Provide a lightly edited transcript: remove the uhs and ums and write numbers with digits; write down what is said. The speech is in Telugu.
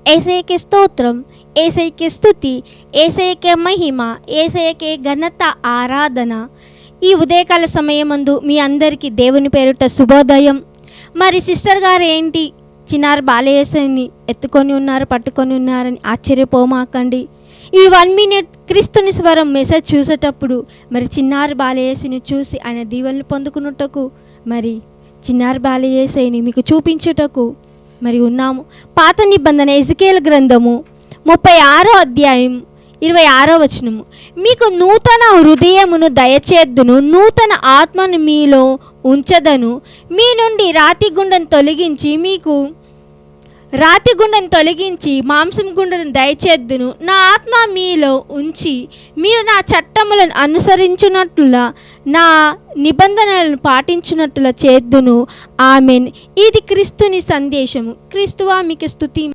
యేసయ్యకే స్తోత్రం, యేసయ్యకే స్తుతి, యేసయ్యకే మహిమ, యేసయ్యకే ఘనత, ఆరాధన. ఈ ఉదయకాల సమయమందు మీ అందరికీ దేవుని పేరుట శుభోదయం. మరి సిస్టర్ గారు ఏంటి చిన్నారి బాలయేసుని ఎత్తుకొని ఉన్నారు, పట్టుకొని ఉన్నారని ఆశ్చర్యపోమాకండి. ఈ 1 minute క్రీస్తుని స్వరం మెసేజ్ చూసేటప్పుడు మరి చిన్నారి బాలయేసుని చూసి ఆయన దీవెనలు పొందుకున్నటకు, మరి చిన్నారి బాలయేసుని మీకు చూపించుటకు మరి ఉన్నాము. పాత నిబంధన ఎజికేల్ గ్రంథము 36వ అధ్యాయం 26వ వచనము. మీకు నూతన హృదయమును దయచేద్దును, నూతన ఆత్మను మీలో ఉంచదను, మీ నుండి రాతి గుండెను తొలగించి మాంసం గుండెను దయచేద్దును, నా ఆత్మ మీలో ఉంచి మీరు నా చట్టములను అనుసరించున్నట్లుగా నా నిబంధనలను పాటించినట్లుగా చేద్దును. ఆమెన్. ఇది క్రీస్తుని సందేశము. క్రీస్తువా మీకు స్తుతి.